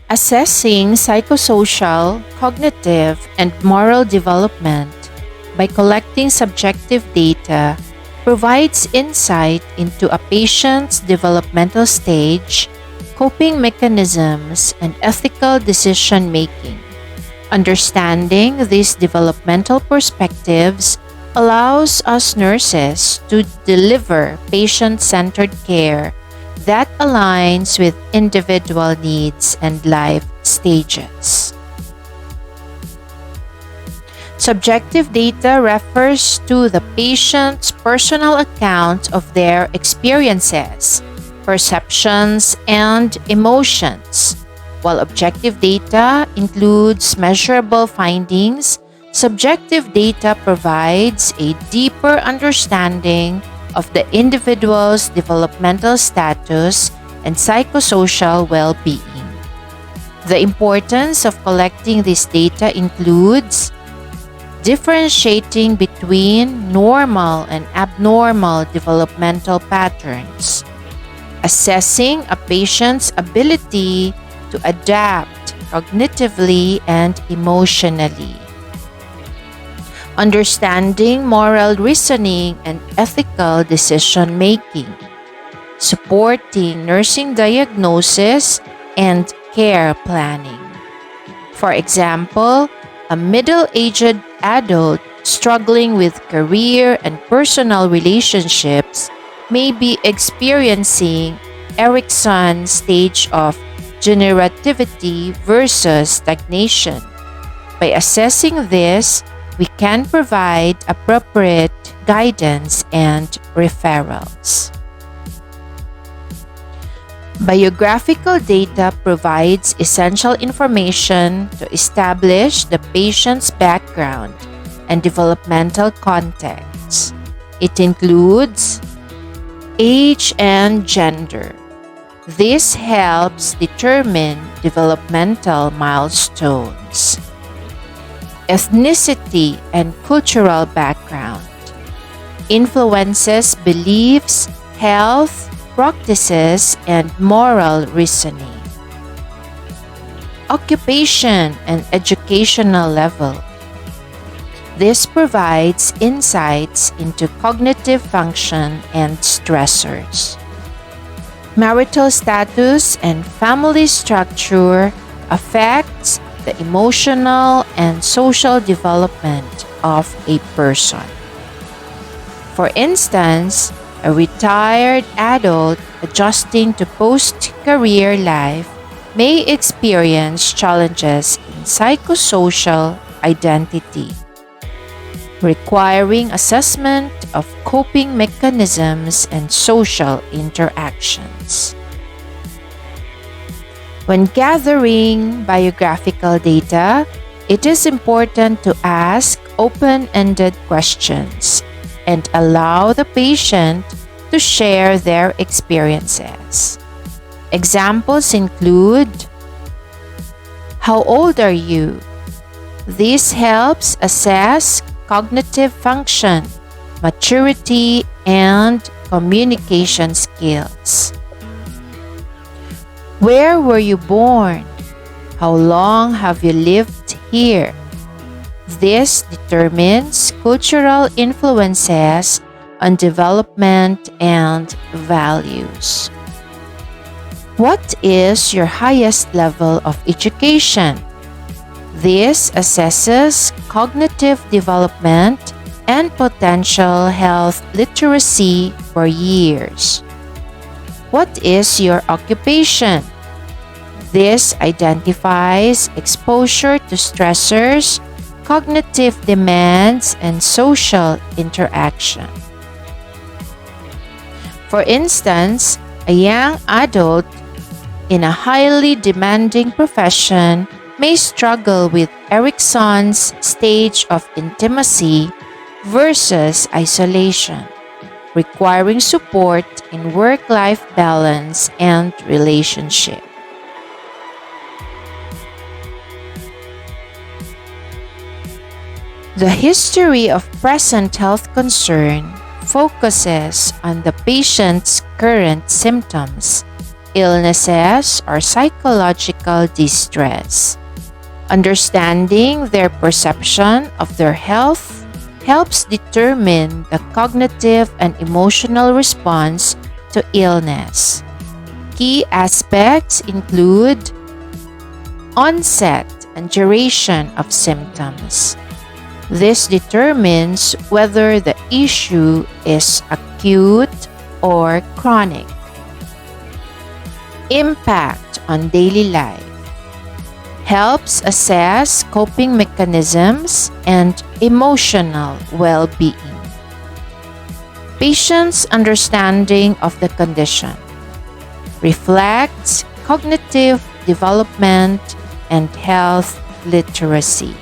Assessing psychosocial, cognitive, and moral development by collecting subjective data provides insight into a patient's developmental stage, coping mechanisms, and ethical decision making. Understanding these developmental perspectives allows us nurses to deliver patient centered care that aligns with individual needs and life stages. Subjective data refers to the patient's personal account of their experiences, perceptions, and emotions, while objective data includes measurable findings. Subjective data provides a deeper understanding of the individual's developmental status and psychosocial well-being. The importance of collecting this data includes differentiating between normal and abnormal developmental patterns, assessing a patient's ability to adapt cognitively and emotionally, understanding moral reasoning and ethical decision making, supporting nursing diagnosis and care planning. For example, a middle-aged adult struggling with career and personal relationships may be experiencing Erickson's stage of generativity versus stagnation. By assessing this, we can provide appropriate guidance and referrals. Biographical data provides essential information to establish the patient's background and developmental context. It includes age and gender. This helps determine developmental milestones. Ethnicity and cultural background influences beliefs, health, practices, and moral reasoning. Occupation and educational level. This provides insights into cognitive function and stressors. Marital status and family structure affects the emotional and social development of a person. For instance, a retired adult adjusting to post-career life may experience challenges in psychosocial identity, requiring assessment of coping mechanisms and social interactions. When gathering biographical data, it is important to ask open-ended questions and allow the patient to share their experiences. Examples include, how old are you? This helps assess cognitive function, maturity, and communication skills. Where were you born? How long have you lived here? This determines cultural influences on development and values. What is your highest level of education? This assesses cognitive development and potential health literacy for years. What is your occupation? This identifies exposure to stressors, cognitive demands, and social interaction. For instance, a young adult in a highly demanding profession may struggle with Erickson's stage of intimacy versus isolation, requiring support in work-life balance and relationship. The history of present health concern focuses on the patient's current symptoms, illnesses or psychological distress. Understanding their perception of their health helps determine the cognitive and emotional response to illness. Key aspects include onset and duration of symptoms. This determines whether the issue is acute or chronic. Impact on daily life helps assess coping mechanisms and emotional well-being. Patients' understanding of the condition reflects cognitive development and health literacy.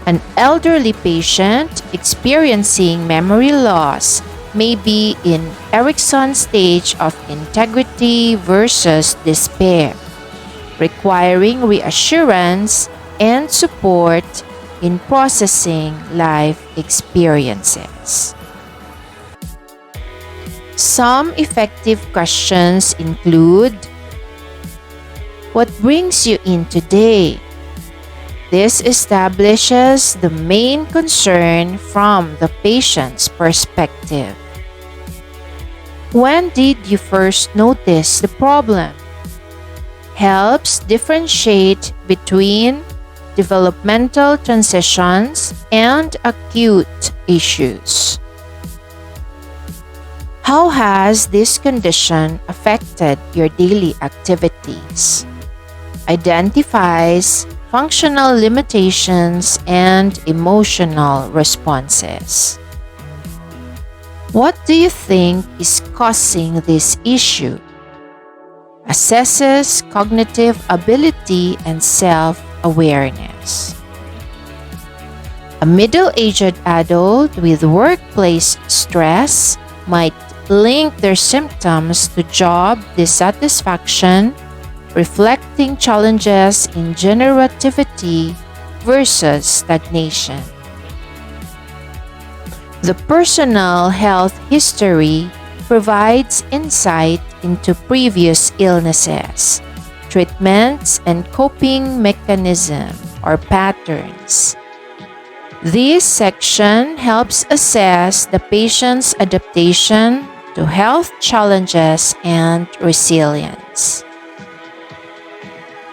An elderly patient experiencing memory loss may be in Erickson's stage of integrity versus despair, requiring reassurance and support in processing life experiences. Some effective questions include: what brings you in today? This establishes the main concern from the patient's perspective. When did you first notice the problem? Helps differentiate between developmental transitions and acute issues. How has this condition affected your daily activities? Identifies functional limitations and emotional responses. What do you think is causing this issue? Assesses cognitive ability and self-awareness. A middle-aged adult with workplace stress might link their symptoms to job dissatisfaction, reflecting challenges in generativity versus stagnation. The personal health history provides insight into previous illnesses, treatments, and coping mechanisms or patterns. This section helps assess the patient's adaptation to health challenges and resilience.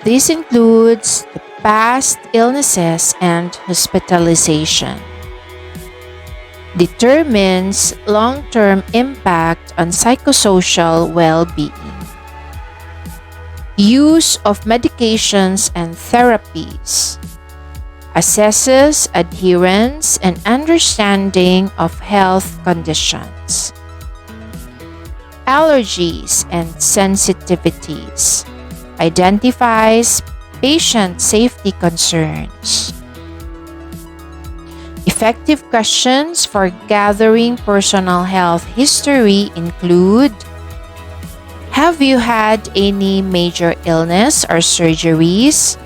This includes the past illnesses and hospitalization. Determines long-term impact on psychosocial well-being. Use of medications and therapies. Assesses adherence and understanding of health conditions. Allergies and sensitivities. Identifies patient safety concerns. Effective questions for gathering personal health history include: have you had any major illness or surgeries?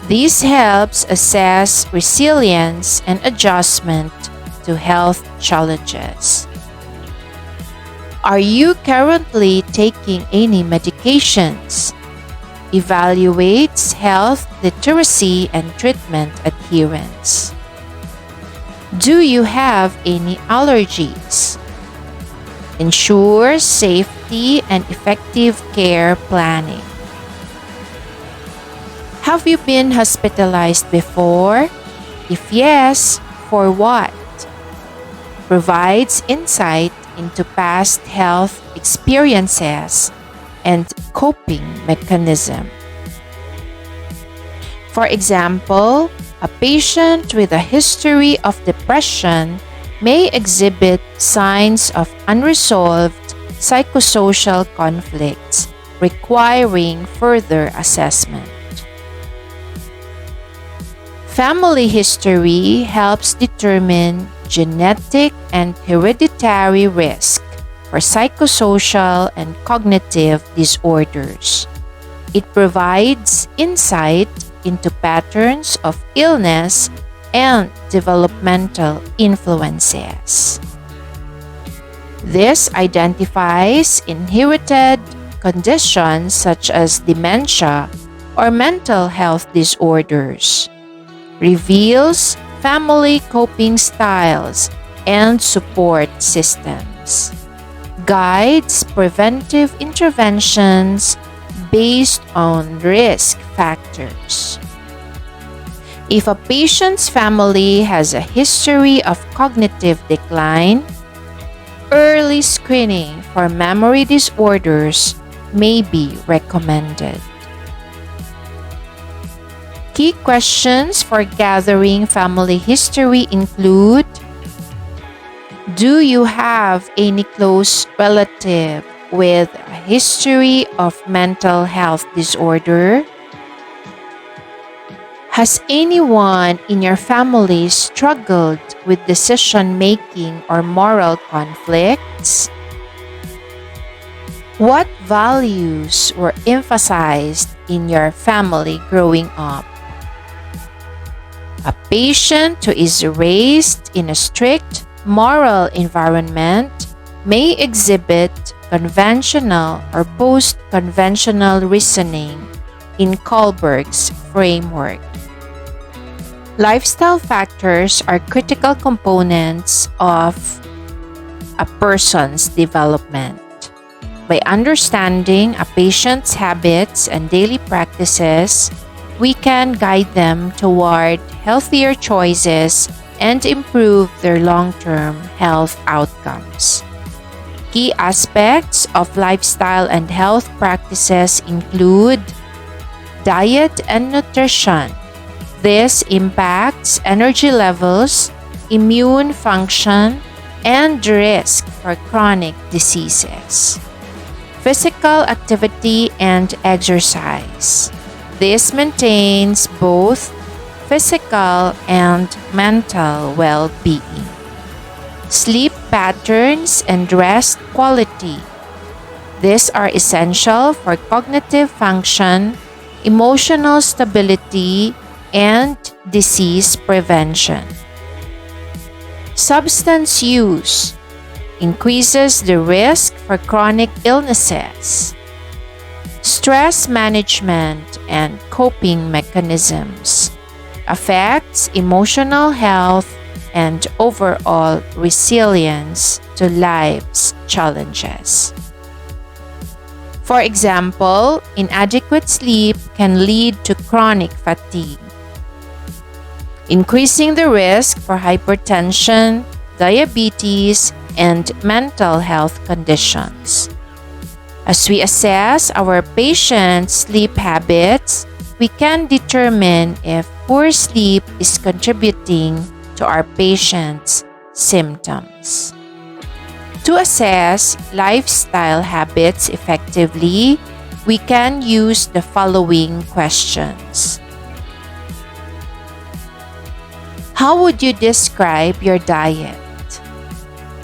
This helps assess resilience and adjustment to health challenges. Are you currently taking any medications? Evaluates health literacy and treatment adherence. Do you have any allergies? Ensures safety and effective care planning. Have you been hospitalized before? If yes, for what? Provides insight into past health experiences and coping mechanism. For example, a patient with a history of depression may exhibit signs of unresolved psychosocial conflicts requiring further assessment. Family history helps determine genetic and hereditary risk for psychosocial and cognitive disorders. It provides insight into patterns of illness and developmental influences. This identifies inherited conditions such as dementia or mental health disorders, reveals family coping styles and support systems, guides preventive interventions based on risk factors. If a patient's family has a history of cognitive decline, early screening for memory disorders may be recommended. Key questions for gathering family history include: do you have any close relative with a history of mental health disorder? Has anyone in your family struggled with decision-making or moral conflicts? What values were emphasized in your family growing up? A patient who is raised in a strict moral environment may exhibit conventional or post-conventional reasoning in Kohlberg's framework. Lifestyle factors are critical components of a person's development. By understanding a patient's habits and daily practices, we can guide them toward healthier choices and improve their long-term health outcomes. Key aspects of lifestyle and health practices include diet and nutrition. This impacts energy levels, immune function, and risk for chronic diseases. Physical activity and exercise. This maintains both physical and mental well-being. Sleep patterns and rest quality. These are essential for cognitive function, emotional stability, and disease prevention. Substance use increases the risk for chronic illnesses. Stress management and coping mechanisms affects emotional health and overall resilience to life's challenges. For example, inadequate sleep can lead to chronic fatigue, increasing the risk for hypertension, diabetes, and mental health conditions. As we assess our patients' sleep habits, we can determine if poor sleep is contributing to our patients' symptoms. To assess lifestyle habits effectively, we can use the following questions. How would you describe your diet?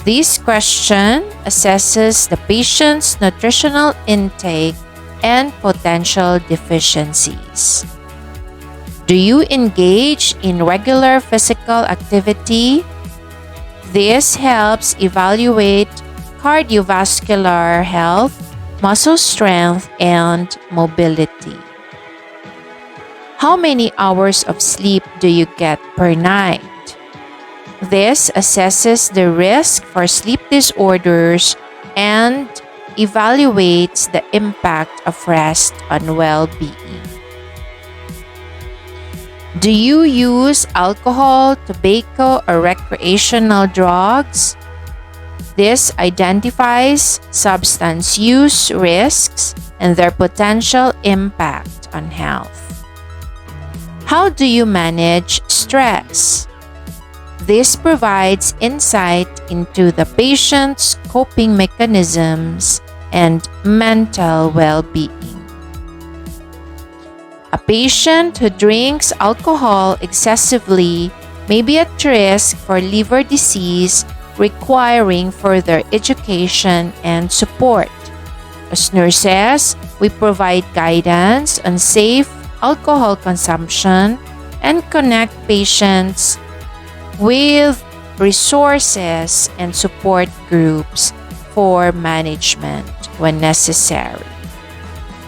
This question assesses the patient's nutritional intake and potential deficiencies. Do you engage in regular physical activity? This helps evaluate cardiovascular health, muscle strength, and mobility. How many hours of sleep do you get per night? This assesses the risk for sleep disorders and evaluates the impact of rest on well-being. Do you use alcohol, tobacco, or recreational drugs? This identifies substance use risks and their potential impact on health. How do you manage stress? This provides insight into the patient's coping mechanisms and mental well-being. A patient who drinks alcohol excessively may be at risk for liver disease, requiring further education and support. As nurses, we provide guidance on safe alcohol consumption and connect patients with resources and support groups for management when necessary.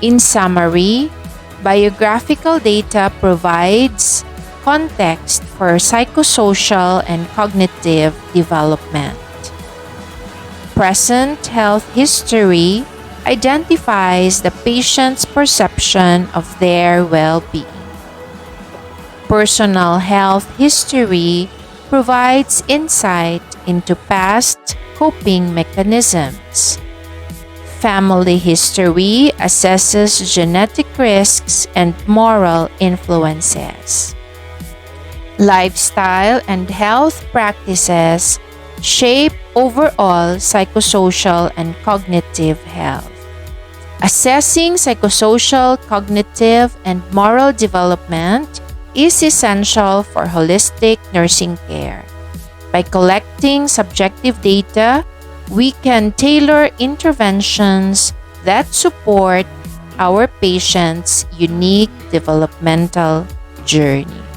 In summary, biographical data provides context for psychosocial and cognitive development. Present health history identifies the patient's perception of their well-being. Personal health history provides insight into past coping mechanisms. Family history assesses genetic risks and moral influences. Lifestyle and health practices shape overall psychosocial and cognitive health. Assessing psychosocial, cognitive, and moral development is essential for holistic nursing care. By collecting subjective data, we can tailor interventions that support our patients' unique developmental journey.